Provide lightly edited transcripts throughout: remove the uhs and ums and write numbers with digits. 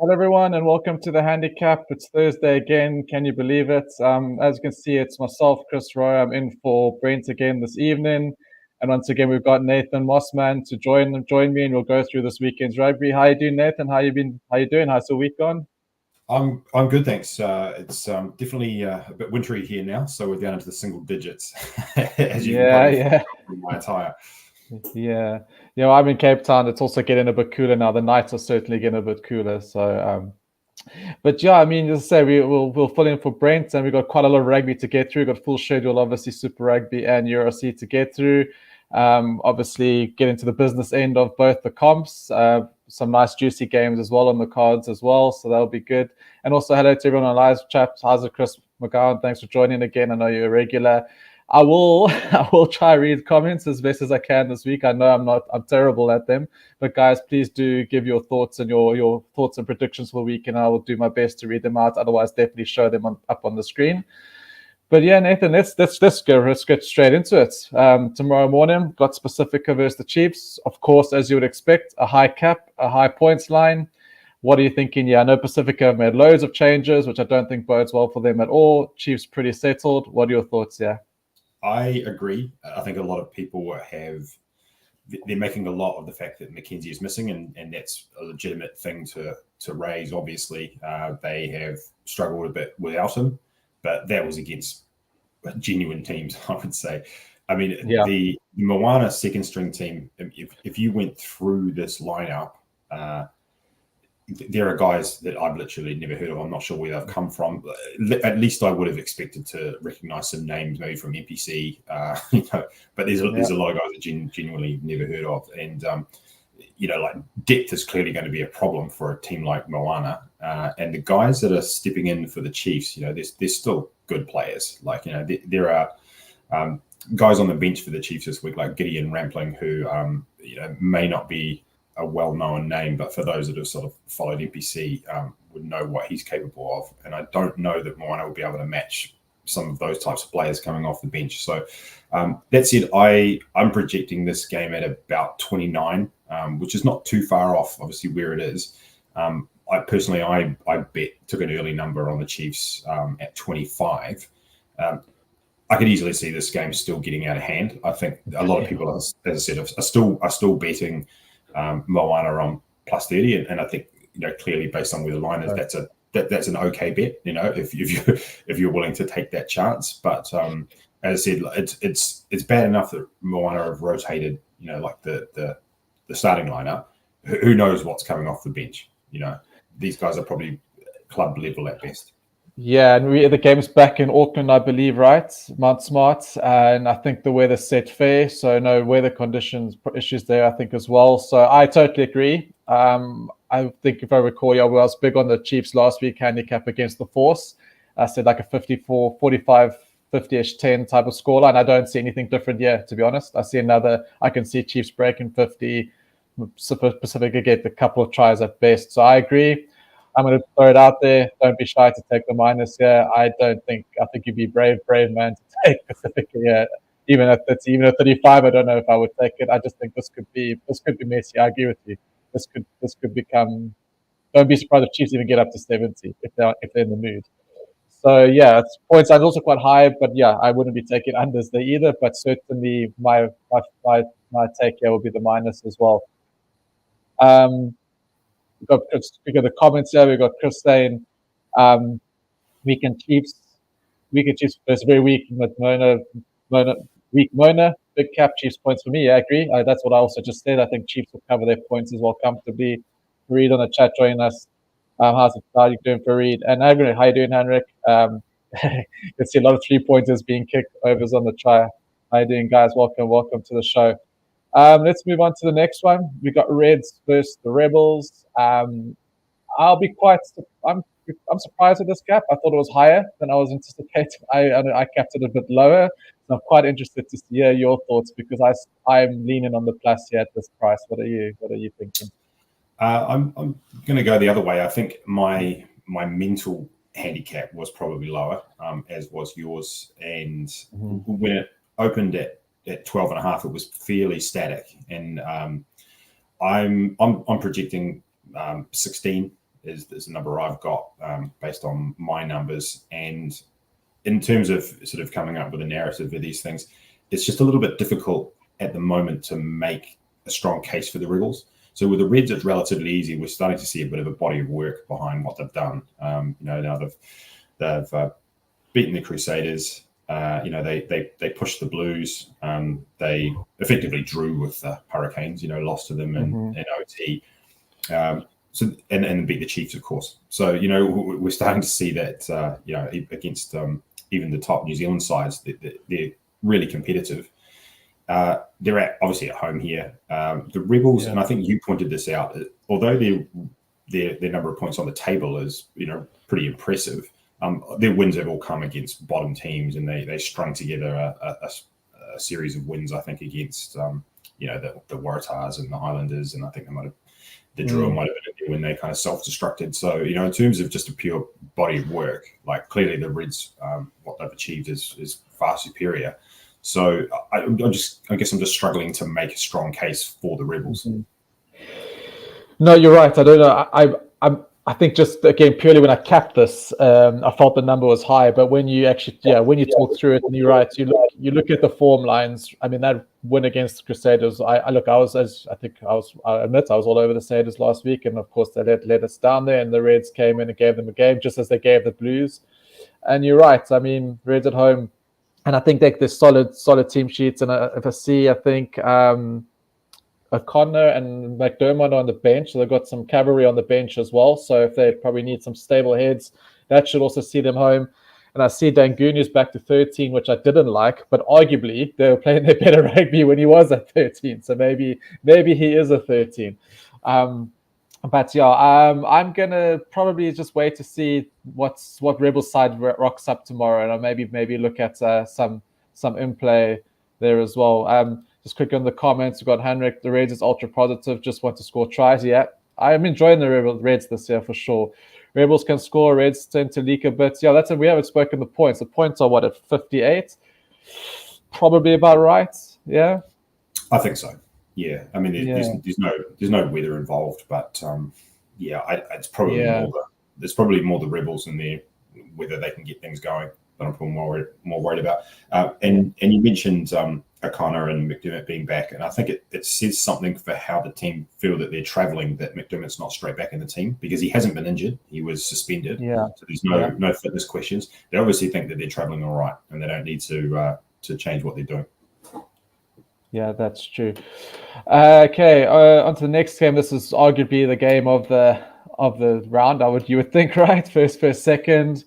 Hello, everyone, and welcome to the Handicap. It's Thursday again. Can you believe it? As you can see, it's myself, Chris Roy. I'm in for Brent again this evening. And once again, we've got Nathan Mossman to join me, and we'll go through this weekend's rugby. How you doing, Nathan? How you doing? How's the week gone? I'm good, thanks. It's definitely a bit wintry here now, so we're down into the single digits, as you can probably Yeah. from my attire. Yeah. I'm in Cape Town. It's also getting a bit cooler now. The nights are certainly getting a bit cooler. But yeah, I mean, as I say, we'll fill in for Brent, and we've got quite a lot of rugby to get through. We've got full schedule, obviously, Super Rugby and URC to get through. Obviously, get into the business end of both the comps. Some nice juicy games as well on the cards as well, so that'll be good. And also, hello to everyone on live chat. How's it, Chris McGowan? Thanks for joining again. I know you're a regular. I will try read comments as best as I can this week. I know I'm terrible at them, but guys, please do give your thoughts and your thoughts and predictions for the week, and I will do my best to read them out. Otherwise, definitely show them up on the screen. But yeah, Nathan, let's get straight into it. Tomorrow morning, got Pacifica versus the Chiefs. Of course, as you would expect, a high cap, a high points line. What are you thinking? Yeah, I know Pacifica have made loads of changes, which I don't think bodes well for them at all. Chiefs pretty settled. What are your thoughts here? I agree. I think a lot of people they're making a lot of the fact that Mackenzie is missing, and that's a legitimate thing to raise. Obviously, they have struggled a bit without him, but that was against genuine teams, I would say. I mean, the Moana second string team, if you went through this lineup, there are guys that I've literally never heard of. I'm not sure where they've come from. At least I would have expected to recognise some names, maybe from NPC, But there's a lot of guys that genuinely never heard of, and like depth is clearly going to be a problem for a team like Moana. And the guys that are stepping in for the Chiefs, they're still good players. Like there are guys on the bench for the Chiefs this week, like Gideon Rampling, who may not be a well-known name, but for those that have sort of followed NPC would know what he's capable of. And I don't know that Moana will be able to match some of those types of players coming off the bench. So that said, I'm projecting this game at about 29, which is not too far off, obviously, where it is. I personally took an early number on the Chiefs at 25. I could easily see this game still getting out of hand. I think a lot of people, as I said, are still betting Moana on plus 30, and I think clearly based on where the line is, that's an okay bet. If you're willing to take that chance, but as I said, it's bad enough that Moana have rotated, like the starting lineup. Who knows what's coming off the bench? These guys are probably club level at best. Yeah, and the game's back in Auckland, I believe, right? Mount Smart, and I think the weather's set fair, so no weather conditions issues there, I think, as well. So I totally agree. I think if I recall, I was big on the Chiefs last week handicap against the Force. I said like a 54, 45, 50-ish 10 type of scoreline. I don't see anything different here, to be honest. I can see Chiefs breaking 50, Pacifica get a couple of tries at best. So I agree. I'm going to throw it out there. Don't be shy to take the minus here. I think you'd be brave man to take Pacifica here. Even at 35, I don't know if I would take it. I just think this could be messy. I agree with you. This could become. Don't be surprised if Chiefs even get up to 70 if they're in the mood. So yeah, points are also quite high, but yeah, I wouldn't be taking unders there either. But certainly my take here will be the minus as well. We got the comments here. We got Chris saying, "Weekend Chiefs. It's very weak with Mona. Big cap Chiefs points for me. Yeah, I agree. That's what I also just said. I think Chiefs will cover their points as well comfortably. Fareed on the chat joining us. How are you doing, Fareed? And Henrik, how you doing, Henrik? You see a lot of 3-pointers being kicked. Overs on the try. How you doing, guys? Welcome to the show. Let's move on to the next one. We got Reds versus the Rebels. I'm surprised at this cap. I thought it was higher than I was anticipating. I capped it a bit lower. So I'm quite interested to hear your thoughts because I'm leaning on the plus here at this price. What are you thinking? I'm going to go the other way. I think my mental handicap was probably lower, as was yours. And when it opened at 12.5, it was fairly static. And I'm projecting 16 is the number I've got based on my numbers. And in terms of sort of coming up with a narrative of these things, it's just a little bit difficult at the moment to make a strong case for the Rebels. So with the Reds, it's relatively easy. We're starting to see a bit of a body of work behind what they've done. Now they've beaten the Crusaders. They pushed the Blues. They effectively drew with the Hurricanes. Lost to them in OT. And beat the Chiefs, of course. So we're starting to see that against even the top New Zealand sides, they're really competitive. They're obviously at home here. The Rebels, and I think you pointed this out, although their number of points on the table is pretty impressive. Their wins have all come against bottom teams, and they strung together a series of wins, I think, against the Waratahs and the Highlanders, and I think the draw might have been when they kind of self-destructed. So in terms of just a pure body of work, like clearly the Reds, what they've achieved is far superior. So I guess I'm just struggling to make a strong case for the Rebels. No, you're right. I don't know. I think just again purely when I capped this, I felt the number was high. But when you actually, when you talk through it and you're right, you look at the form lines. I mean, that win against the Crusaders. I admit I was all over the Crusaders last week, and of course they let us down there, and the Reds came in and gave them a game just as they gave the Blues. And you're right. I mean, Reds at home, and I think they're solid team sheets. And if I see, I think O'Connor and McDermott on the bench. So they've got some cavalry on the bench as well. So if they probably need some stable heads, that should also see them home. And I see Dangunu's back to 13, which I didn't like, but arguably they were playing their better rugby when he was at 13. So maybe he is a 13. I'm gonna probably just wait to see what Rebels side rocks up tomorrow, and I'll maybe look at some in play there as well. Just quick on the comments, we've got Henrik, the Reds is ultra positive, just want to score tries. Yeah, I am enjoying the Reds this year for sure. Rebels can score, Reds tend to leak a bit. Yeah, that's it. We haven't spoken the points. The points are at 58? Probably about right. Yeah, I think so. Yeah, I mean, there's no weather involved, but it's probably more the Rebels and whether they can get things going that I'm probably more worried about. And you mentioned O'Connor and McDermott being back, and I think it says something for how the team feel that they're travelling, that McDermott's not straight back in the team because he hasn't been injured. He was suspended. Yeah. So there's no fitness questions. They obviously think that they're travelling all right and they don't need to change what they're doing. Yeah, that's true. Okay, on to the next game. This is arguably the game of the round. You would think, right? First, second.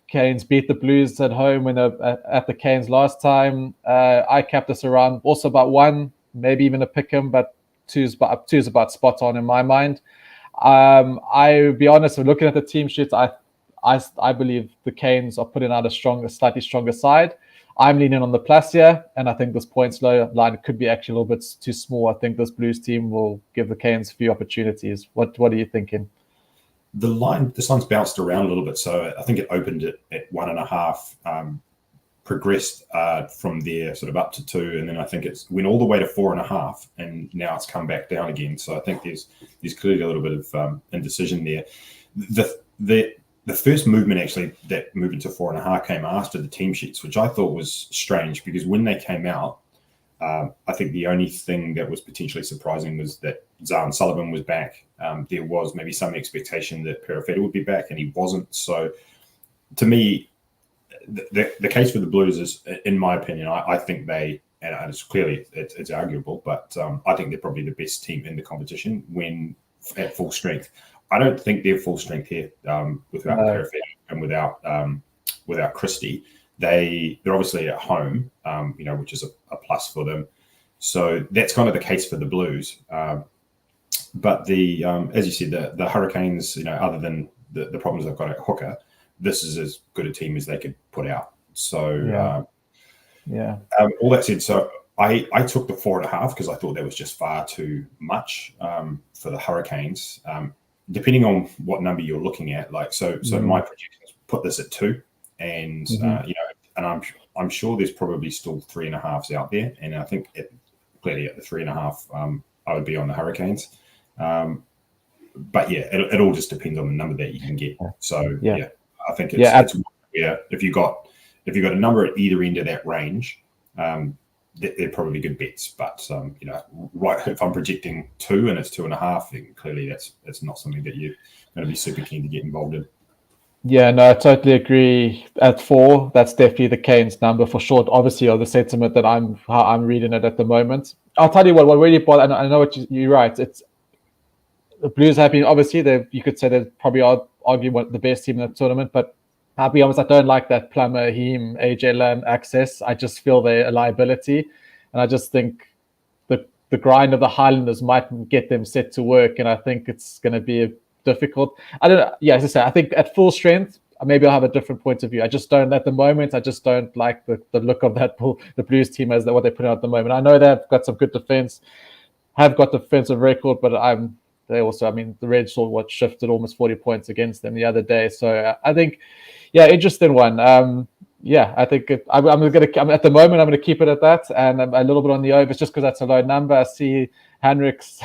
Canes beat the Blues at home when at the Canes last time. I capped this around also about 1, maybe even a pick 'em, but two's about spot on in my mind. I would be honest, when looking at the team sheets, I believe the Canes are putting out a slightly stronger side. I'm leaning on the plus here, and I think this points line could be actually a little bit too small. I think this Blues team will give the Canes a few opportunities. What are you thinking? This line's bounced around a little bit, so I think it opened at 1.5, progressed from there sort of up to 2, and then I think it's went all the way to 4.5, and now it's come back down again. So I think there's clearly a little bit of indecision there. The first movement actually, that movement to 4.5 came after the team sheets, which I thought was strange because when they came out, I think the only thing that was potentially surprising was that Zahn Sullivan was back. There was maybe some expectation that Perifetta would be back, and he wasn't. So, to me, the case for the Blues is, in my opinion, I think and it's clearly it's arguable, but I think they're probably the best team in the competition when at full strength. I don't think they're full strength here without Perifetta and without Christie. They're obviously at home, which is a plus for them. So that's kind of the case for the Blues. But as you said, the Hurricanes, other than the problems they've got at hooker, this is as good a team as they could put out. So all that said, so I took the 4.5 because I thought that was just far too much for the Hurricanes. Depending on what number you're looking at, my projections put this at 2. And and I'm sure there's probably still 3.5s out there, and I think clearly at the 3.5, I would be on the Hurricanes. but yeah, it all just depends on the number that you can get. So yeah, I think it's if you got a number at either end of that range, they're probably good bets. But right, if I'm projecting 2 and it's 2.5, then clearly that's not something that you're going to be super keen to get involved in. Yeah, no, I totally agree. At 4, that's definitely the Canes number for sure. Obviously, or the sentiment that how I'm reading it at the moment. I'll tell you what really bothered. I know what you're right. It's the Blues have been, obviously, you could say they're probably arguably the best team in the tournament, but I'll be honest, I don't like that Plummer, Heem, AJ Lam access. I just feel they're a liability, and I just think the grind of the Highlanders might get them set to work, and I think it's going to be difficult. I don't know. Yeah, as I say, I think at full strength, maybe I'll have a different point of view. I just don't, at the moment, I just don't like the look of the Blues team as what they're putting out at the moment. I know they've got some good defense, have got defensive record, but they also, the Reds shifted almost 40 points against them the other day. So I think, yeah, interesting one. I think I'm at the moment, I'm going to keep it at that, and I'm a little bit on the overs just because that's a low number. I see Henrik's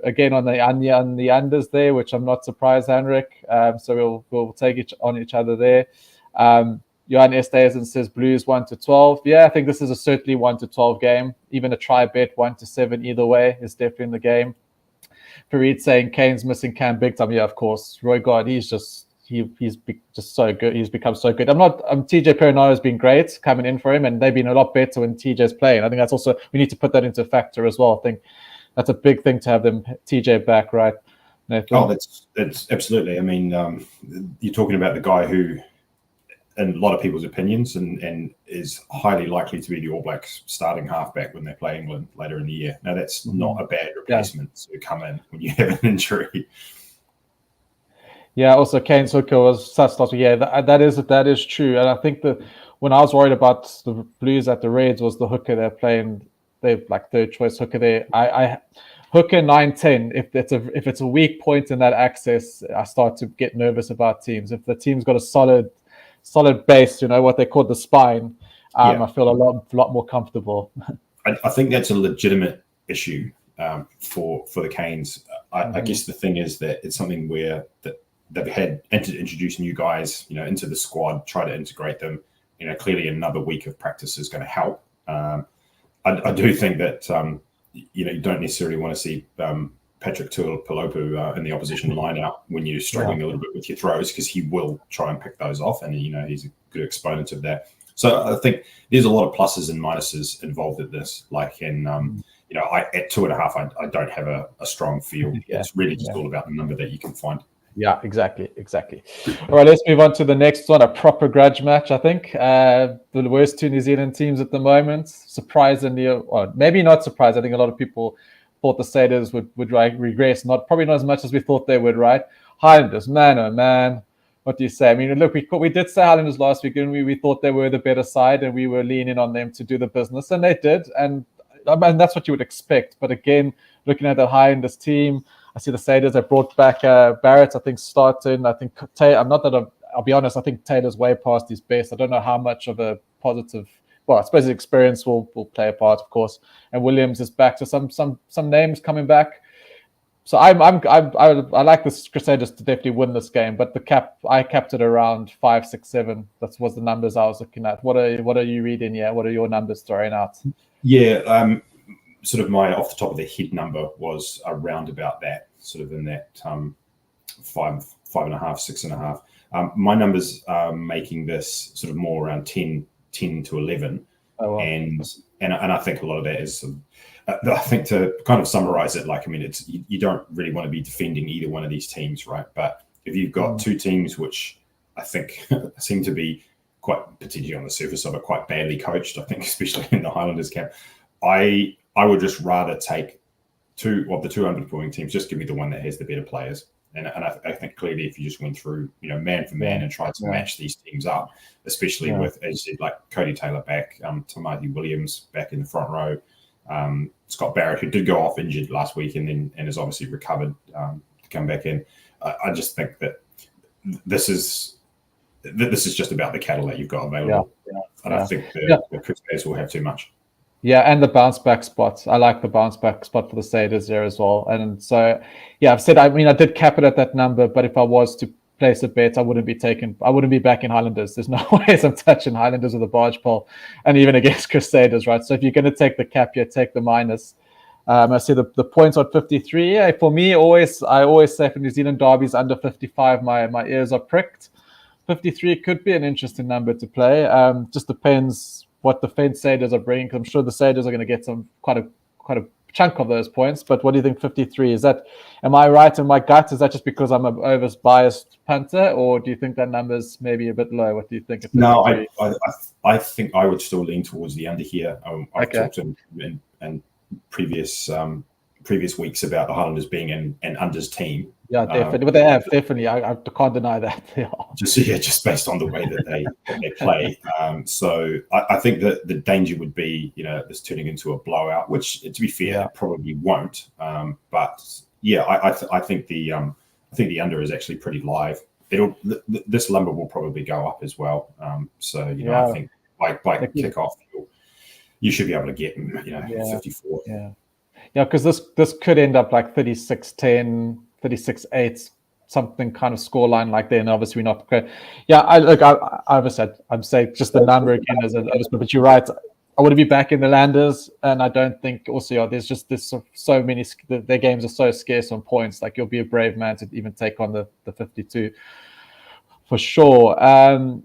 again on the unders there, which I'm not surprised, Henrik. So we'll take each other there. Johan Estesen says Blues 1-12. Yeah, I think this is a certainly 1-12 game. Even a try bet 1-7 either way is definitely in the game. Farid saying Kane's missing Cam big time. Yeah, of course. Roy God, he's just so good. He's become so good. TJ Perinato has been great coming in for him, and they've been a lot better when TJ's playing. I think that's also, we need to put that into factor as well. I think that's a big thing to have TJ back, right, Nathan? Oh, that's absolutely. You're talking about the guy who, in a lot of people's opinions, and is highly likely to be the All Blacks starting halfback when they play England later in the year. Now, that's not a bad replacement to come in when you have an injury. Yeah, also Kane's hooker was such last week. Yeah, that is true. And I think that when I was worried about the Blues at the Reds was the hooker they're playing. They're like third choice hooker there. I hooker 9-10. If it's a weak point in that access, I start to get nervous about teams. If the team's got a solid base, what they call the spine, I feel a lot more comfortable. I think that's a legitimate issue for the Canes. I guess the thing is that it's something where they've had to introduce new guys, into the squad, try to integrate them. Clearly another week of practice is going to help. I do think that you don't necessarily want to see Patrick Tuilapopu in the opposition line-out when you're struggling a little bit with your throws, because he will try and pick those off, and he's a good exponent of that. So I think there's a lot of pluses and minuses involved in this. At 2.5, I don't have a strong feel. It's really just all about the number that you can find. Yeah, exactly. All right, let's move on to the next one, a proper grudge match, I think. The worst two New Zealand teams at the moment. Surprisingly, or maybe not surprised, I think a lot of people thought the Satyrs would regress. Probably not as much as we thought they would, right? Highlanders, man, oh man. What do you say? Look, we did say Highlanders last week, and we thought they were the better side, and we were leaning on them to do the business, and they did. And that's what you would expect. But again, looking at the Highlanders team, I see the Satyrs have brought back Barrett, I think, starting. I think I'll be honest, I think Taylor's way past his best. I don't know how much of a positive, I suppose his experience will play a part, of course. And Williams is back. So some names coming back. So I like the Crusaders to definitely win this game, but I capped it around 5, 6, 7. That was the numbers I was looking at. What are you reading here? What are your numbers throwing out? Yeah, sort of my off the top of the head number was around about that, sort of in that 5.5, 6.5. My numbers are making this sort of more around 10 to 11. Oh, wow. And I think a lot of that is, I think, to kind of summarize it, it's you don't really want to be defending either one of these teams, right? But if you've got two teams which I think seem to be quite, potentially on the surface of it, quite badly coached, I think, especially in the Highlanders camp, I would just rather take two of the 200 underperforming teams. Just give me the one that has the better players. And I think clearly, if you just went through, man for man and tried to match these teams up, especially with, as you said, like Cody Taylor back, Tamati Williams back in the front row, Scott Barrett, who did go off injured last week and has obviously recovered to come back in. I just think that this is just about the cattle that you've got available. I don't think the Crusaders will have too much. Yeah, and the bounce back spots. I like the bounce back spot for the Satyrs there as well. And so, yeah, I've said, I mean, I did cap it at that number, but if I was to place a bet, I wouldn't be back in Highlanders. There's no ways I'm touching Highlanders with a barge pole, and even against Crusaders, right? So if you're going to take the cap here, take the minus. I see the points are 53. Yeah, for me, I always say for New Zealand derbies under 55, my ears are pricked. 53 could be an interesting number to play. Just depends what the Fed Satyrs are bringing. Because I'm sure the Satyrs are going to get quite a chunk of those points. But what do you think? 53 is that? Am I right in my gut? Is that just because I'm an over biased punter, or do you think that number's maybe a bit low? What do you think? No, I think I would still lean towards the under here. I've talked in previous weeks about the Highlanders being an unders team. Yeah, definitely. But they have definitely. I can't deny that. Just based on the way that they play. So I think that the danger would be, this turning into a blowout, which, to be fair, probably won't. But yeah, I think the under is actually pretty live. This number will probably go up as well. I think by kickoff, you should be able to get 54. Yeah, because this could end up like 36-10, 36-8, something kind of scoreline like that. And obviously we're not. Yeah, I'm saying just the number again but you're right. I want to be back in the Landers, and I don't think also there's so many. Their games are so scarce on points. Like, you'll be a brave man to even take on the 52 for sure.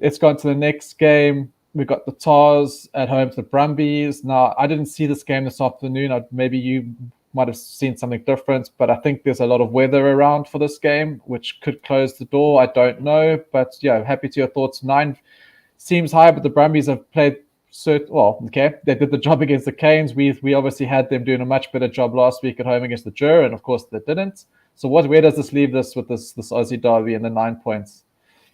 Let's go on to the next game. We've got the Tars at home to the Brumbies. Now, I didn't see this game this afternoon. Maybe you might have seen something different, but I think there's a lot of weather around for this game, which could close the door. I don't know, but yeah, happy to your thoughts. 9 seems high, but the Brumbies have played they did the job against the Canes. We obviously had them doing a much better job last week at home against the Jur, and of course they didn't. So where does this leave this with this Aussie derby and the 9 points?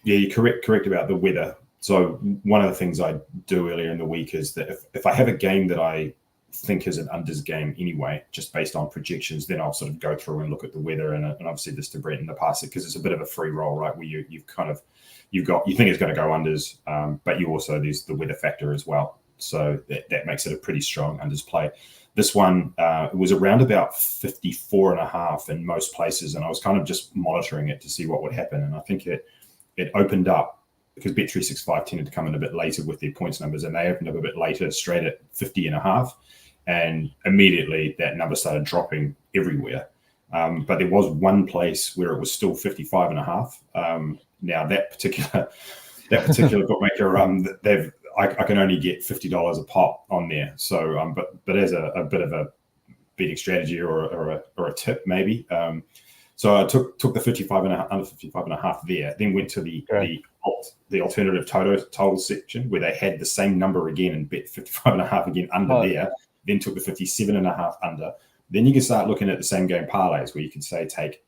Yeah, you're correct about the weather. So one of the things I do earlier in the week is that if I have a game that I think is an unders game anyway, just based on projections, then I'll sort of go through and look at the weather. And I've said this to Brent in the past, because it's a bit of a free roll, right? Where you think it's going to go unders, but there's the weather factor as well. So that makes it a pretty strong unders play. This one, it was around about 54.5 in most places, and I was kind of just monitoring it to see what would happen. And I think it opened up, because Bet365 tended to come in a bit later with their points numbers, and they opened up a bit later, straight at 50.5, and immediately that number started dropping everywhere. But there was one place where it was still 55.5. Now that particular bookmaker, I can only get $50 a pop on there. So, but as a bit of a betting strategy or a tip maybe. So I took the 55.5 under 55.5 there, then went to the alternative total section where they had the same number again and bet 55.5 again under there. Then took the 57.5 under. Then you can start looking at the same game parlays, where you can say take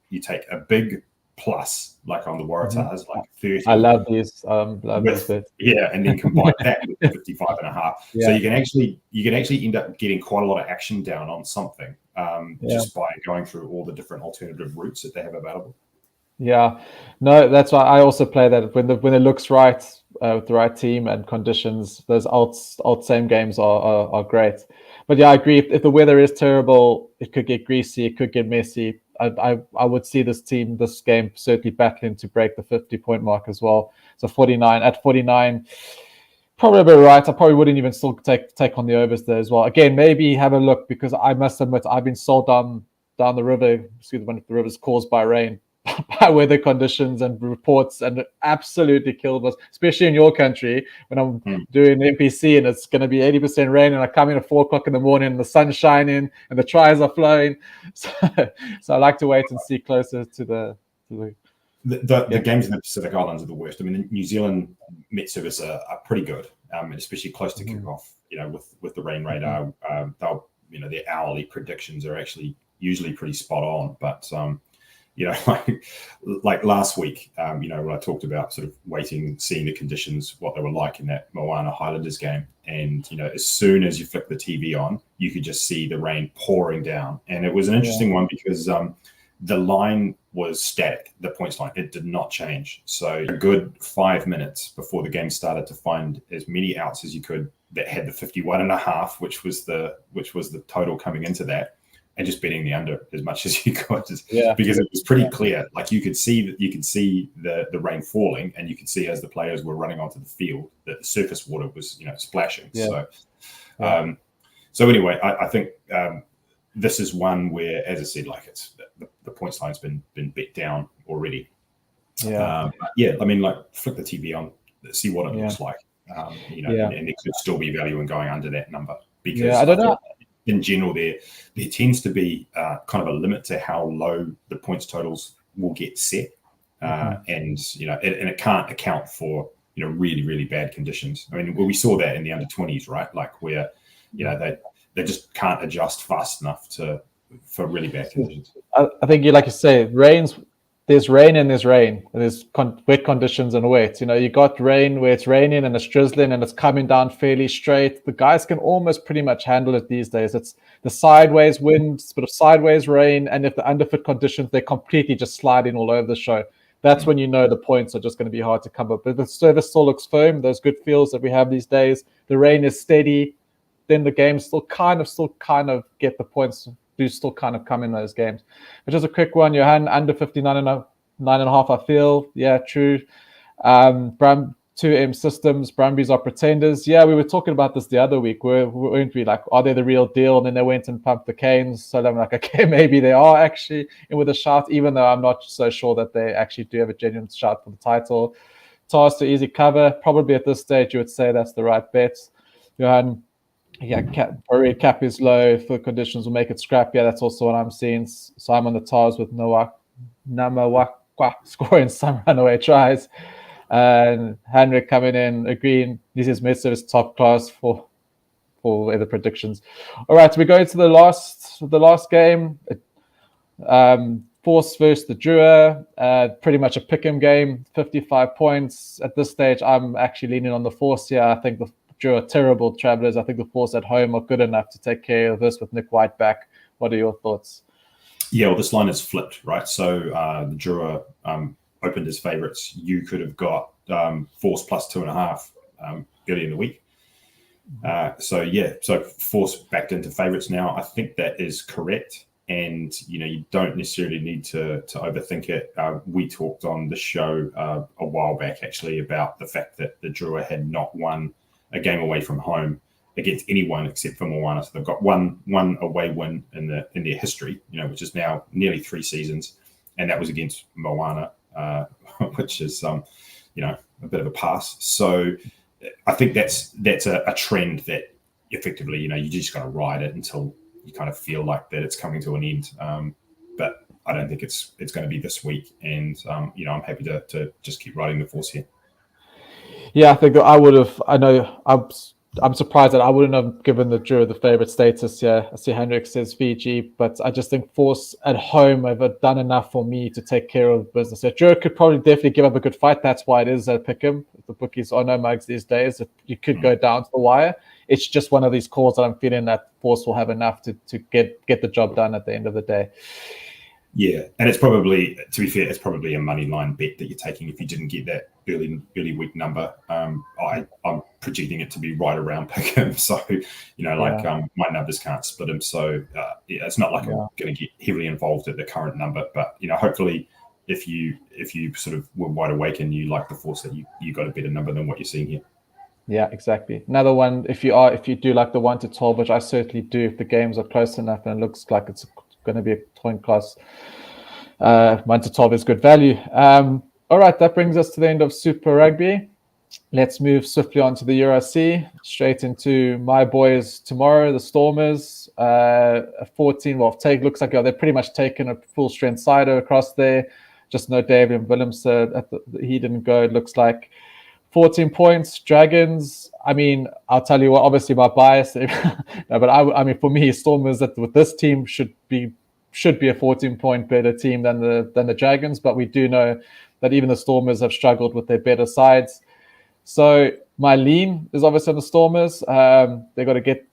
a big plus, like on the Waratahs, like 30. I love these. Bets. Yeah, and then combine that with 55.5. Yeah. So you can actually end up getting quite a lot of action down on something, just by going through all the different alternative routes that they have available. Yeah, no, that's why I also play that when it looks right with the right team and conditions. Those alt same games are great. But yeah, I agree. If the weather is terrible, it could get greasy, it could get messy. I would see this game certainly battling to break the 50-point mark as well. So 49, probably a bit right. I probably wouldn't even still take on the overs there as well. Again, maybe have a look, because I must admit I've been sold down the river. When the river's caused by rain, by weather conditions and reports, and it absolutely killed us, especially in your country when I'm doing NPC and it's going to be 80% rain, and I come in at 4:00 in the morning and the sun's shining and the tries are flowing. So I like to wait and see closer to the games in the Pacific Islands are the worst. I mean, the New Zealand Met Service are pretty good, and especially close to kickoff. With the rain radar, their hourly predictions are actually usually pretty spot on, but like last week, when I talked about sort of waiting, seeing the conditions, what they were like in that Moana Highlanders game. And, as soon as you flick the TV on, you could just see the rain pouring down. And it was an interesting one because the line was static, the points line. It did not change. So a good 5 minutes before the game started to find as many outs as you could that had the 51.5, which was the total coming into that, and just betting the under as much as you could, because it was pretty clear. Like you could see the rain falling, and you could see as the players were running onto the field that the surface water was splashing. So anyway, I think this is one where, as I said, like it's the points line's been bet down already. I mean, like flick the TV on, see what it looks like. And there could still be value in going under that number, because I don't know. In general, there tends to be kind of a limit to how low the points totals will get set, and it can't account for really, really bad conditions. I mean, we saw that in the under 20s, right? Like where they just can't adjust fast enough for really bad conditions. I think like you say, there's rain and there's rain. There's wet conditions and wet. You got rain where it's raining and it's drizzling and it's coming down fairly straight. The guys can almost pretty much handle it these days. It's the sideways winds, bit of sideways rain, and if the underfoot conditions, they're completely just sliding all over the show. That's when the points are just going to be hard to come up. But the service still looks firm. Those good feels that we have these days. The rain is steady. Then the game still kind of get the points. Do still kind of come in those games. But just a quick one, Johan, under 59.5, I feel. Yeah, true. 2M systems, Brumbies are pretenders. Yeah, we were talking about this the other week. Weren't we like, are they the real deal? And then they went and pumped the Canes. So I'm like, okay, maybe they are actually in with a shout, even though I'm not so sure that they actually do have a genuine shout for the title. Task to easy cover. Probably at this stage, you would say that's the right bet. Johan, cap is low. For conditions will make it scrap. Yeah, that's also what I'm seeing. So I'm on the Tars with Namawakwa scoring some runaway tries, and Henrik coming in agreeing this is mid-service top class for the predictions. All right, we go to the last game. Force versus the Drua, pretty much a pick'em game. 55 points at this stage. I'm actually leaning on the Force here. I think the Drua are terrible travelers. I think the Force at home are good enough to take care of this with Nick White back. What are your thoughts? Yeah, well, this line is flipped, right? So the Drua opened as favourites. You could have got Force plus 2.5 early in the week. So Force backed into favourites now. I think that is correct. And, you don't necessarily need to overthink it. We talked on the show a while back, actually, about the fact that the Drua had not won a game away from home against anyone except for Moana. So they've got one away win in their history, which is now nearly 3 seasons, and that was against Moana, which is a bit of a pass. So I think that's a trend that effectively you just got to ride it until you kind of feel like that it's coming to an end. But I don't think it's going to be this week, and I'm happy to just keep riding the Force here. Yeah, I think I would have. I know I'm surprised that I wouldn't have given the Drua the favourite status here. I see Hendrik says Fiji, but I just think Force at home have done enough for me to take care of business. So Drua could probably definitely give up a good fight. That's why it is a pick'em. The bookies are no mugs these days. You could go down to the wire. It's just one of these calls that I'm feeling that Force will have enough to get the job done at the end of the day. Yeah, and it's probably, to be fair, it's probably a money line bet that you're taking if you didn't get that early week number. I'm projecting it to be right around pick'em, so my numbers can't split them. So it's not like I'm going to get heavily involved at the current number, but hopefully, if you sort of were wide awake and you like the Force, that you got a better number than what you're seeing here. Yeah, exactly. Another one, if you do like the 1 to 12, which I certainly do, if the games are close enough and it looks like it's going to be a point class, 1 to 12 is good value. All right, that brings us to the end of Super Rugby. Let's move swiftly on to the URC, straight into my boys tomorrow, the Stormers. 14, looks like they're pretty much taken a full strength side across there. Just no David Willemse, he didn't go, it looks like. 14 points, Dragons. I mean, I'll tell you what, obviously my bias, no, but I mean, for me, Stormers with this team should be a 14-point better team than the Dragons, but we do know that even the Stormers have struggled with their better sides. So my lean is obviously on the Stormers. They've got to get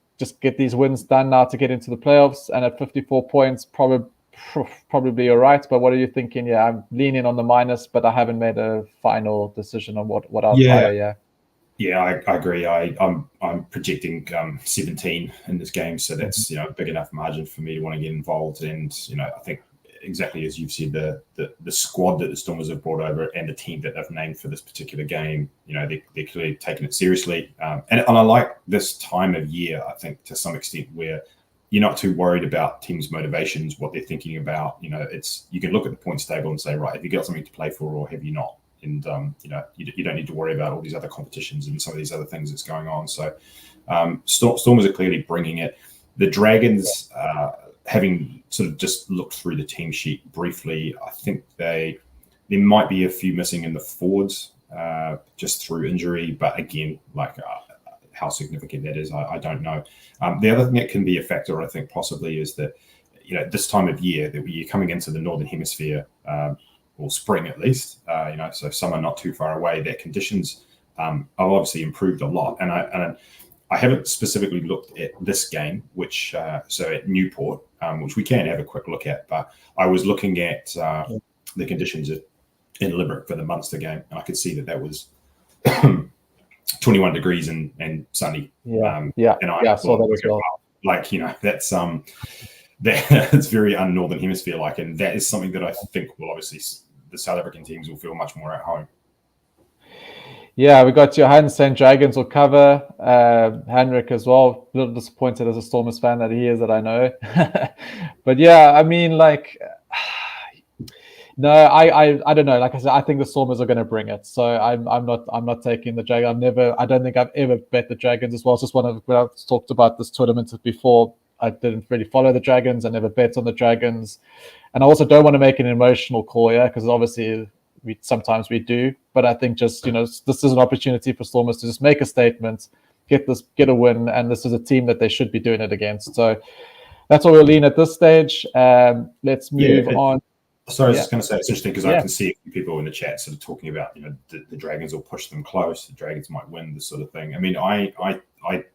these wins done now to get into the playoffs, and at 54 points, probably all right. But what are you thinking? Yeah, I'm leaning on the minus, but I haven't made a final decision on what I'll fire. Yeah, I agree. I'm projecting 17 in this game, so that's a big enough margin for me to want to get involved. And I think exactly as you've said, the squad that the Stormers have brought over and the team that they've named for this particular game, they're clearly taking it seriously. And I like this time of year, I think, to some extent, where you're not too worried about teams' motivations, what they're thinking about. You can look at the points table and say, right, have you got something to play for or have you not? And you don't need to worry about all these other competitions and some of these other things that's going on. So Stormers are clearly bringing it. The Dragons, having sort of just looked through the team sheet briefly, I think there might be a few missing in the forwards just through injury. But again, how significant that is, I don't know. The other thing that can be a factor, I think, possibly is that this time of year that you're coming into the Northern Hemisphere. Or spring at least, so summer not too far away. Their conditions have obviously improved a lot, and I haven't specifically looked at this game, which so at Newport, which we can have a quick look at. But I was looking at the conditions in Limerick for the Munster game, and I could see that was 21 degrees and sunny. And I saw that as well. That's very un-Northern Hemisphere like, and that is something that I think will obviously the South African teams will feel much more at home. Yeah, we got Johannes and Dragons will cover. Henrik as well. A little disappointed as a Stormers fan that he is, that I know. But yeah, I mean, no, I don't know. Like I said, I think the Stormers are going to bring it. So I'm not taking the Dragons. I don't think I've ever bet the Dragons as well. It's just when I've talked about this tournament before. I didn't really follow the Dragons. I never bet on the Dragons. And I also don't want to make an emotional call here, because obviously sometimes we do. But I think just, this is an opportunity for Stormers to just make a statement, get a win. And this is a team that they should be doing it against. So that's what we'll lean at this stage. Let's move on. Sorry, I was just going to say, it's interesting because I can see people in the chat sort of talking about, the Dragons will push them close. The Dragons might win, this sort of thing. I mean, I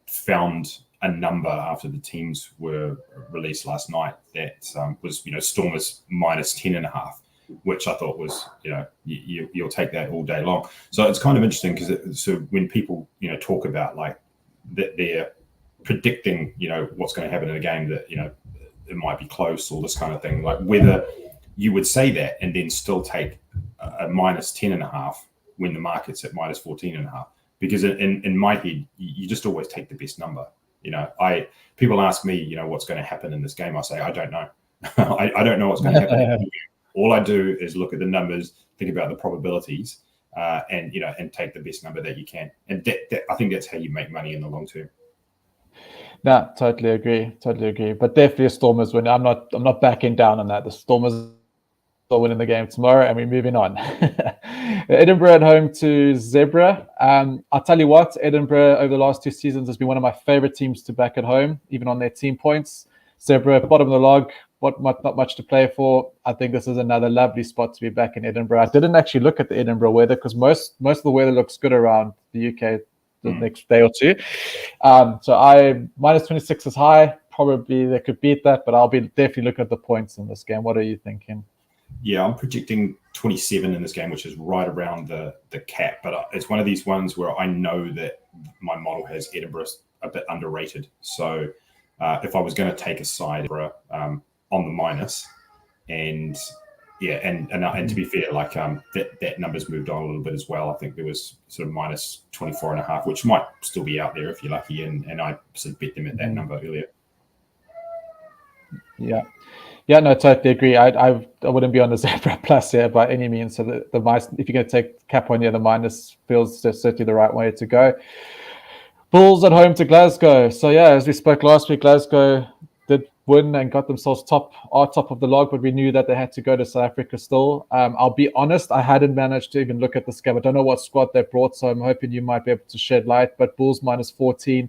found a number after the teams were released last night that was Stormers minus 10.5, which I thought was you'll take that all day long. So it's kind of interesting because so when people talk about that they're predicting what's going to happen in a game, that it might be close or this kind of thing, whether you would say that and then still take a minus 10.5 when the market's at minus 14.5, because in my head you just always take the best number. People ask me, what's going to happen in this game. I say, I don't know. I don't know what's going to happen. All I do is look at the numbers, think about the probabilities, and take the best number that you can. And that I think that's how you make money in the long term. No, totally agree. But definitely Stormers win. I'm not backing down on that. The Stormers are winning the game tomorrow, and we're moving on. Edinburgh at home to Zebra. I'll tell you what, Edinburgh over the last 2 seasons has been one of my favorite teams to back at home, even on their team points. Zebra, bottom of the log, not much to play for. I think this is another lovely spot to be back in Edinburgh. I didn't actually look at the Edinburgh weather because most of the weather looks good around the UK the next day or two. So I minus 26 is high. Probably they could beat that, but I'll be definitely looking at the points in this game. What are you thinking? Yeah, I'm projecting 27 in this game, which is right around the cap. But it's one of these ones where I know that my model has Edinburgh a bit underrated. So if I was going to take a side on the minus, and to be fair, that number's moved on a little bit as well. I think there was sort of minus 24.5, which might still be out there if you're lucky. And I sort of bet them at that number earlier. Yeah, no, totally agree. I wouldn't be on the Zebra plus here by any means. So the minus, if you're going to take cap on here, the minus feels certainly the right way to go. Bulls at home to Glasgow. So yeah, as we spoke last week, Glasgow did win and got themselves top of the log, but we knew that they had to go to South Africa still. I'll be honest, I hadn't managed to even look at this game. I don't know what squad they brought, so I'm hoping you might be able to shed light. But Bulls minus 14.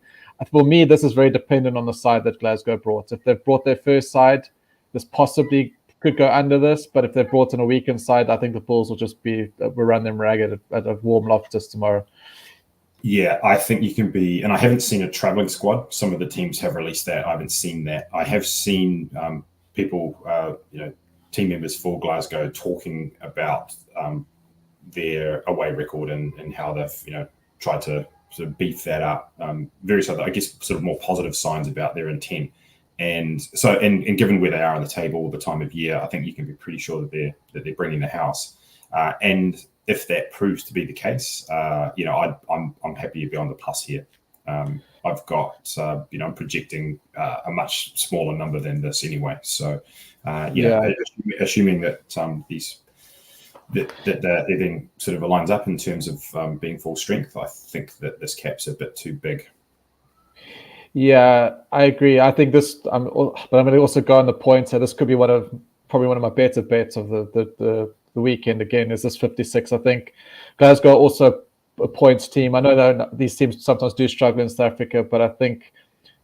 For me, this is very dependent on the side that Glasgow brought. If they've brought their first side, this possibly could go under this, but if they've brought in a weekend side, I think the Bulls will just we'll run them ragged at a warm Loftus tomorrow. Yeah, I think you can be, and I haven't seen a traveling squad. Some of the teams have released that. I haven't seen that. I have seen people, team members for Glasgow talking about their away record and how they've, tried to sort of beef that up. Various other, I guess, sort of more positive signs about their intent. And so, and given where they are on the table, the time of year, I think you can be pretty sure that they're bringing the house. And if that proves to be the case, I'm happy to be on the plus here. I've got, I'm projecting a much smaller number than this anyway. So, assuming that that everything sort of aligns up in terms of being full strength, I think that this cap's a bit too big. Yeah, I agree. I think this, but I'm going to also go on the point. So this could be probably one of my better bets of the weekend. Again, is this 56? I think Glasgow also a points team. I know that these teams sometimes do struggle in South Africa, but I think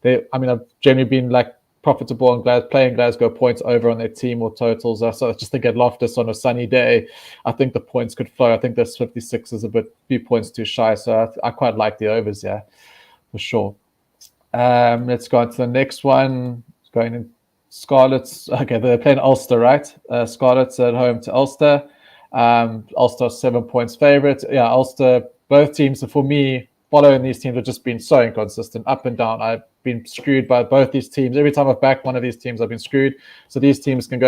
I've generally been like profitable and playing Glasgow points over on their team or totals. So I just think at Loftus on a sunny day, I think the points could flow. I think this 56 is a few points too shy. So I quite like the overs, yeah, for sure. Let's go on to the next one. Going in Scarlets. Okay, they're playing Ulster, right? Scarlets at home to Ulster. Ulster 7 points favorite. Yeah, Ulster. Both teams, for me, following these teams have just been so inconsistent, up and down. I've been screwed by both these teams. Every time I've backed one of these teams, I've been screwed. So these teams can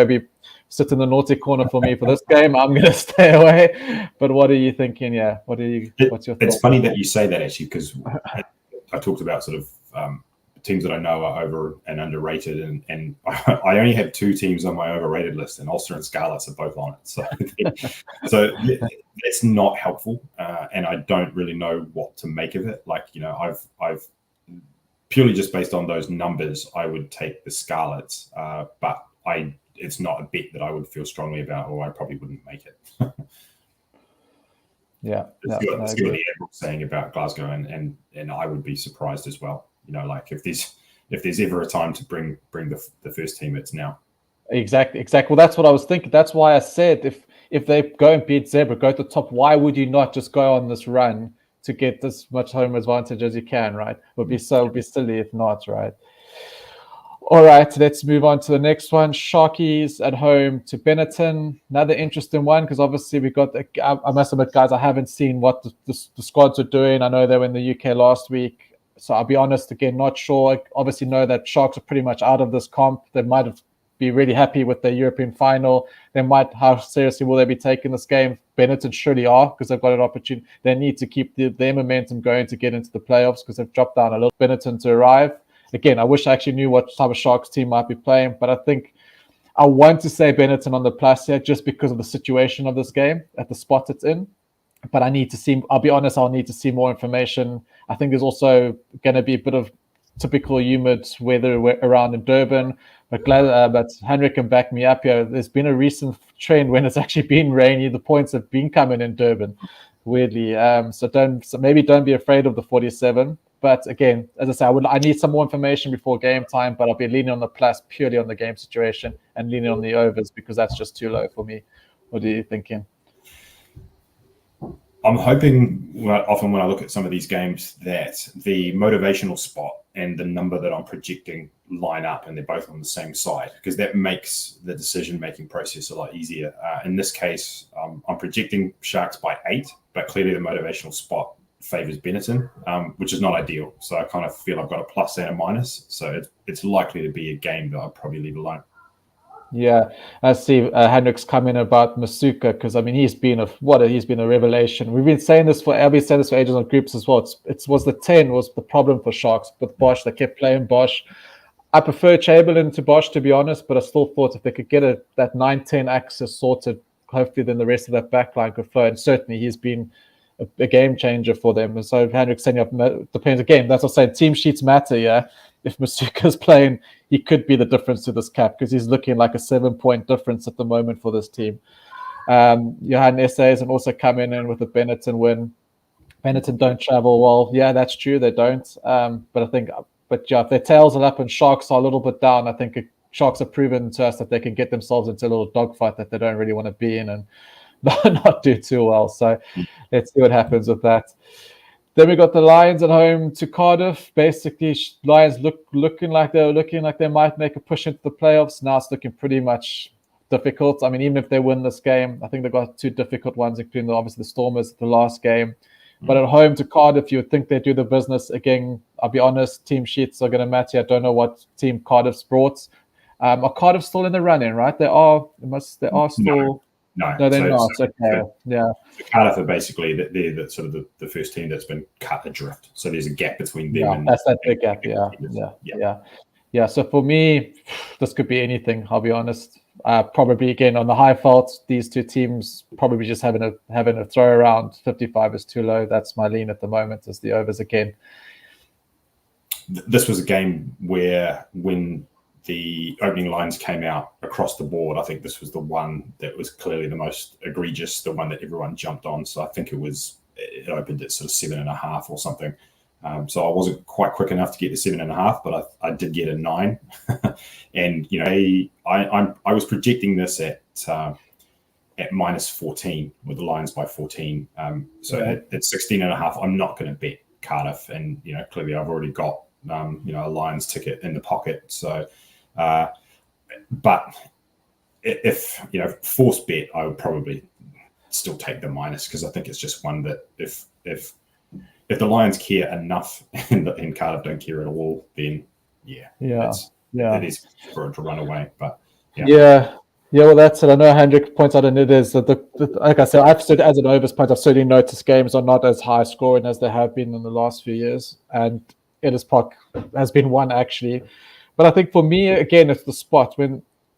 sit in the naughty corner for me for this game. I'm going to stay away. But what are you thinking? Yeah, what's your thoughts? It's funny that you say that, actually, because I talked about sort of teams that I know are over and underrated, and I only have two teams on my overrated list, and Ulster and Scarlets are both on it. So it's not helpful, and I don't really know what to make of it. Like, I've purely just based on those numbers, I would take the Scarlets, but it's not a bet that I would feel strongly about, or I probably wouldn't make it. Yeah, see what the Admiral's saying about Glasgow, and I would be surprised as well. Like if there's ever a time to bring the first team, it's now. Exactly. Well, that's what I was thinking. That's why I said if they go and beat Zebra, go to the top, why would you not just go on this run to get this much home advantage as you can, right? It would be silly if not, right? All right, let's move on to the next one. Sharkies at home to Benetton. Another interesting one, because obviously we got, I must admit, guys, I haven't seen what the squads are doing. I know they were in the UK last week. So I'll be honest, again, not sure. I obviously know that Sharks are pretty much out of this comp. They might be really happy with their European final. How seriously will they be taking this game? Benetton surely are, because they've got an opportunity. They need to keep their momentum going to get into the playoffs, because they've dropped down a little. Benetton to arrive. Again, I wish I actually knew what type of Sharks team might be playing, but I think I want to say Benetton on the plus here just because of the situation of this game at the spot it's in. But I need to see, I'll be honest, I'll need to see more information. I think there's also going to be a bit of typical humid weather around in Durban. But Henrik can back me up here. There's been a recent trend when it's actually been rainy. The points have been coming in Durban, weirdly. So maybe don't be afraid of the 47. But again, as I say, I need some more information before game time, but I'll be leaning on the plus purely on the game situation and leaning on the overs because that's just too low for me. What are you thinking? I'm hoping, often when I look at some of these games, that the motivational spot and the number that I'm projecting line up and they're both on the same side, because that makes the decision-making process a lot easier. In this case, I'm projecting Sharks by 8, but clearly the motivational spot favors Benetton, which is not ideal. So I kind of feel I've got a plus and a minus. So it's likely to be a game that I'll probably leave alone. Yeah, I see Hendrik's coming about Masuka because I mean he's been a revelation. We've been saying this for ages on groups as well. It was the 10 was the problem for Sharks with Bosch. They kept playing Bosch. I prefer Chamberlain to Bosch, to be honest, but I still thought if they could get that 9-10 axis sorted, hopefully then the rest of that backline could flow. And certainly he's been a game changer for them. And so Hendrik's setting up depends again. That's what I'm saying. Team sheets matter, yeah. If Masuka's playing, he could be the difference to this cap because he's looking like a 7-point difference at the moment for this team. Johan Essays and also come in with a Benetton win. Benetton don't travel well. Yeah, that's true. They don't. But if their tails are up and Sharks are a little bit down, I think Sharks have proven to us that they can get themselves into a little dogfight that they don't really want to be in and not do too well. So let's see what happens with that. Then we got the Lions at home to Cardiff. Basically, Lions looking like they might make a push into the playoffs. Now it's looking pretty much difficult. I mean, even if they win this game, I think they've got 2 difficult ones, including obviously the Stormers at the last game. But at home to Cardiff, you would think they do the business. Again, I'll be honest, team sheets are going to matter. I don't know what team Cardiff's brought. Are Cardiff still in the running, right? They are still... No, they're not. Okay. Yeah. So Cardiff are basically they're the sort of the first team that's been cut adrift. So there's a gap between them and that's that big gap. Yeah. So for me, this could be anything. I'll be honest. Probably again on the high fault, these two teams probably just having a throw around. 55 is too low. That's my lean at the moment. Is the overs again. This was a game where when the opening lines came out across the board, I think this was the one that was clearly the most egregious, the one that everyone jumped on. So I think it opened at sort of 7.5 or something. So I wasn't quite quick enough to get to 7.5, but I did get a 9. And I was projecting this at minus 14 with the Lions by 14. So at 16.5, I'm not going to bet Cardiff, and clearly I've already got a Lions ticket in the pocket. So. But if forced bet, I would probably still take the minus, because I think it's just one that if the Lions care enough and Cardiff don't care at all, then it is for it to run away. But well, that's it. I know Hendrik points out, and it is that like I said, I've stood as an overs point. I've certainly noticed games are not as high scoring as they have been in the last few years, and Ellis Park has been one actually. But I think for me, again, it's the spot.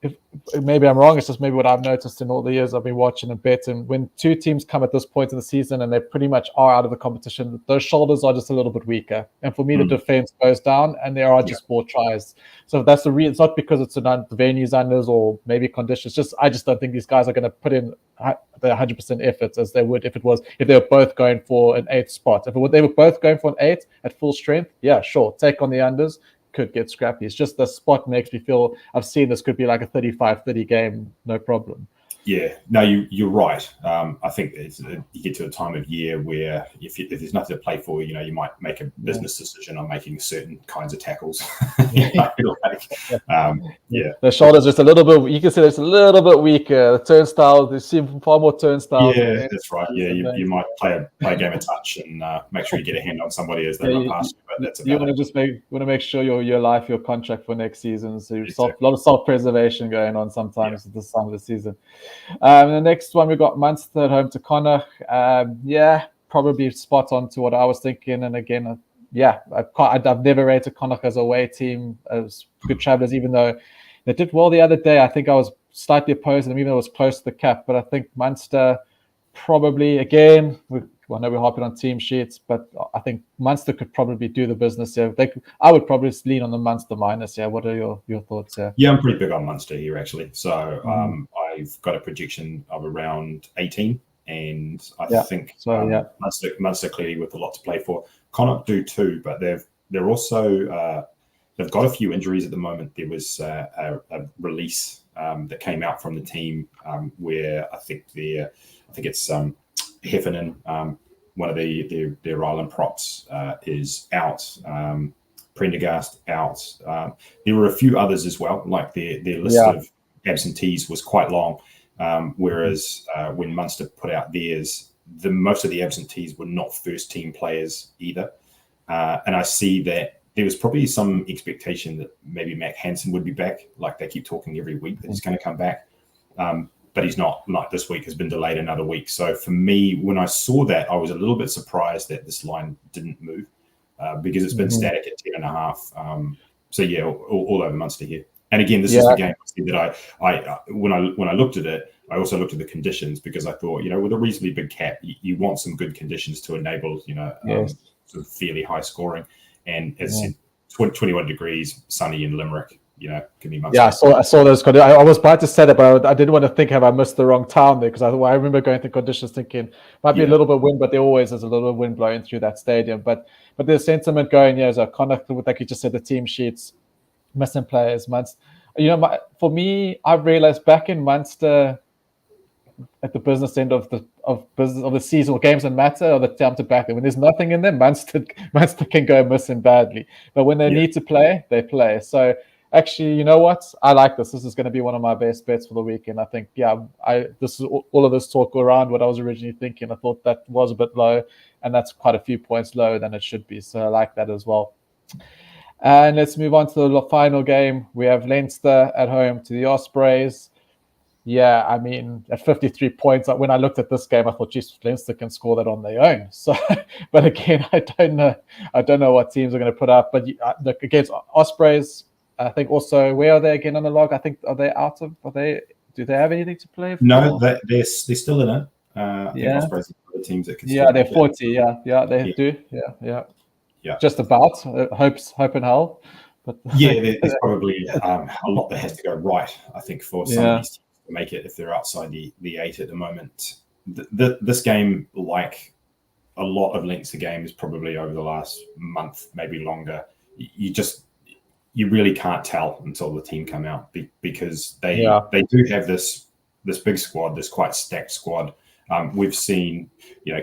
If maybe I'm wrong, it's just maybe what I've noticed in all the years I've been watching and betting. When two teams come at this point in the season and they pretty much are out of the competition, those shoulders are just a little bit weaker. And for me, the defense goes down and there are just more tries. So that's the reason. It's not because it's the venue's unders or maybe conditions. I just don't think these guys are going to put in the 100% effort as they would if they were both going for an 8 spot. If they were both going for an 8 at full strength, yeah, sure, take on the unders. Could get scrappy. It's just the spot makes me feel I've seen this could be like a 35-30 game, no problem. Yeah, no, you're right. I think you get to a time of year where if there's nothing to play for, you might make a business decision on making certain kinds of tackles. The shoulder's just a little bit. You can see it's a little bit weaker. The turnstile, they seem far more turnstile. Yeah, that's right. Yeah, you might play a game of touch and make sure you get a hand on somebody as they run past you. But that's you want to make sure your life, your contract for next season. So a lot of self-preservation going on sometimes at this time of the season. The next one, we got Munster at home to Connacht. Probably spot on to what I was thinking. And again, I've never rated Connacht as a away team as good travellers, even though they did well the other day. I think I was slightly opposed to them, even though it was close to the cap. But I think Munster probably, again, I know we're hopping on team sheets, but I think Munster could probably do the business here. I would probably lean on the Munster minus. Yeah, what are your thoughts here? Yeah, I'm pretty big on Munster here, actually. So I've got a projection of around 18, and I think Munster clearly with a lot to play for. Connacht do too, but they're also they've got a few injuries at the moment. There was a release that came out from the team where I think it's Heffernan, one of their island props, is out. Prendergast out. There were a few others as well. Like their list of absentees was quite long. Whereas when Munster put out theirs, most of the absentees were not first team players either. And I see that there was probably some expectation that maybe Mac Hansen would be back. Like they keep talking every week that he's going to come back. But he's not. Like this week has been delayed another week. So for me, when I saw that, I was a little bit surprised that this line didn't move because it's been static at 10.5. So yeah, all over Munster here. And again, this is the game that I when I looked at it, I also looked at the conditions because I thought, with a reasonably big cap, you want some good conditions to enable, sort of fairly high scoring. And as 21 degrees, sunny in Limerick. Give me Munster. Yeah, I saw those. I was about to say that, but I didn't want to think, have I missed the wrong town there? Because I remember going through conditions thinking might be a little bit of wind, but there always is a little bit of wind blowing through that stadium. But there's sentiment going, so Connacht, like you just said, the team sheets, missing players, Munster. For me, I've realized back in Munster at the business end of the season, or games that matter, or the time to back. When there's nothing in them, Munster can go missing badly. But when they need to play, they play. So Actually, you know what? I like this. This is going to be one of my best bets for the weekend. I think, this is all of this talk around what I was originally thinking. I thought that was a bit low, and that's quite a few points lower than it should be. So I like that as well. And let's move on to the final game. We have Leinster at home to the Ospreys. Yeah, I mean, at 53 points, when I looked at this game, I thought, geez, Leinster can score that on their own. So, but again, I don't know what teams are going to put up. But look, against Ospreys, I think also, where are they again on the log? I think, do they have anything to play for? No, they're still in it. I think Ospreys are the teams that can still they're 40. They do. Yeah. Just about. Hope and hell. But there's probably a lot that has to go right, I think, for some of these teams to make it if they're outside the 8 at the moment. This game, like a lot of Leinster games, probably over the last month, maybe longer, you really can't tell until the team come out because they do have this big squad, this quite stacked squad. We've seen,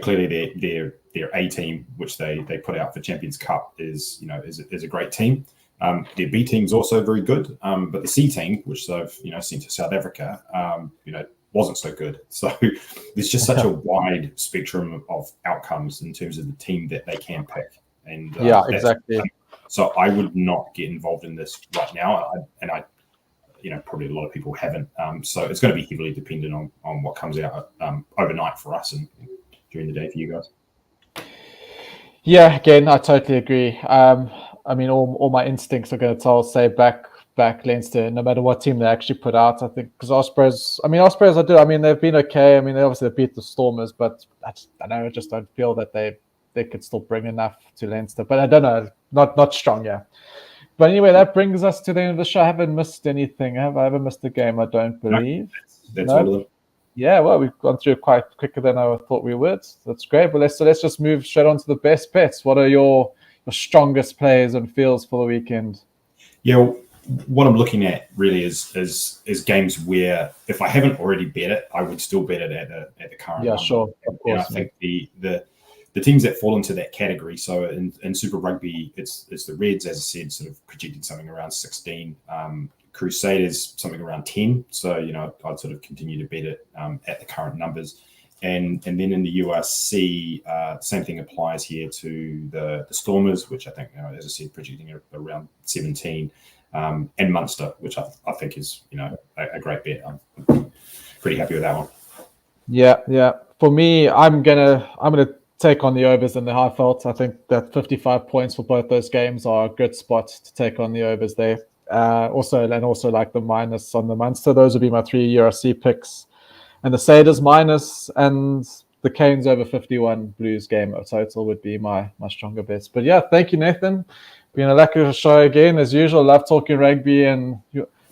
clearly their A team, which they put out for Champions Cup, is a great team. Their B team's also very good, but the C team, which they've sent to South Africa, wasn't so good. So there's just such a wide spectrum of outcomes in terms of the team that they can pick. And exactly. So I would not get involved in this right now, and I probably a lot of people haven't. So it's going to be heavily dependent on what comes out overnight for us and during the day for you guys. Yeah, again, I totally agree. I mean, all my instincts are going to say back Leinster, no matter what team they actually put out. I think because Ospreys, I do. I mean, they've been okay. I mean, they obviously beat the Stormers, but I just don't feel that they could still bring enough to Leinster. But I don't know, not strong, yeah. But anyway, that brings us to the end of the show. I haven't missed anything. Have I ever missed a game? I don't believe. That's all of them. Yeah, well, we've gone through it quite quicker than I thought we would. That's great. But let's just move straight on to the best bets. What are your strongest players and feels for the weekend? Yeah, what I'm looking at really is games where if I haven't already bet it, I would still bet it at the current. Yeah, number. Sure. Of course. And I think the teams that fall into that category. So in Super Rugby, it's the Reds, as I said, sort of projecting something around 16. Crusaders something around 10. So I'd sort of continue to bet it at the current numbers. And then in the URC, same thing applies here to the Stormers, which I think, as I said, projecting around 17, and Munster, which I think is a great bet. I'm pretty happy with that one. Yeah. For me, I'm gonna take on the overs in the high felt. I think that 55 points for both those games are a good spot to take on the overs there. Also like the minus on the Munster. Those would be my 3 URC picks. And the Saders minus and the Canes over 51 Blues game total would be my stronger bets. But yeah, thank you, Nathan. Been a lucky show again, as usual. Love talking rugby and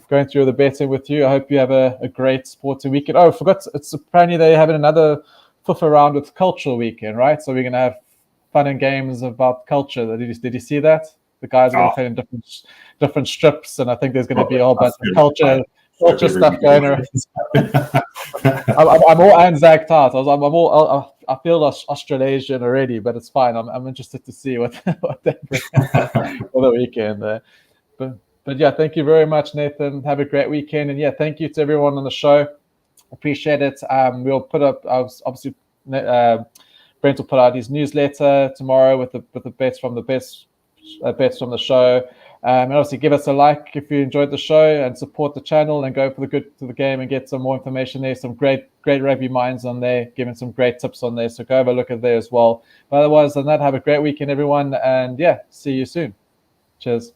going through the betting with you. I hope you have a great sporting weekend. Oh, I forgot, it's apparently they're having another fifth around with cultural weekend, right? So we're going to have fun and games about culture. Did you see that? The guys are going to play in different strips, and I think there's going to be a whole bunch of culture stuff going around. I'm all Anzac Tart. I feel Australasian already, but it's fine. I'm interested to see what they bring for the weekend there. But yeah, thank you very much, Nathan. Have a great weekend, and yeah, thank you to everyone on the show. Appreciate it. We'll put up obviously Brent will put out his newsletter tomorrow with the bets from the bets from the show. And obviously give us a like if you enjoyed the show and support the channel and go for the good to the game and get some more information there. Some great rugby minds on there, giving some great tips on there. So go have a look at there as well. But otherwise than that, have a great weekend, everyone. And yeah, see you soon. Cheers.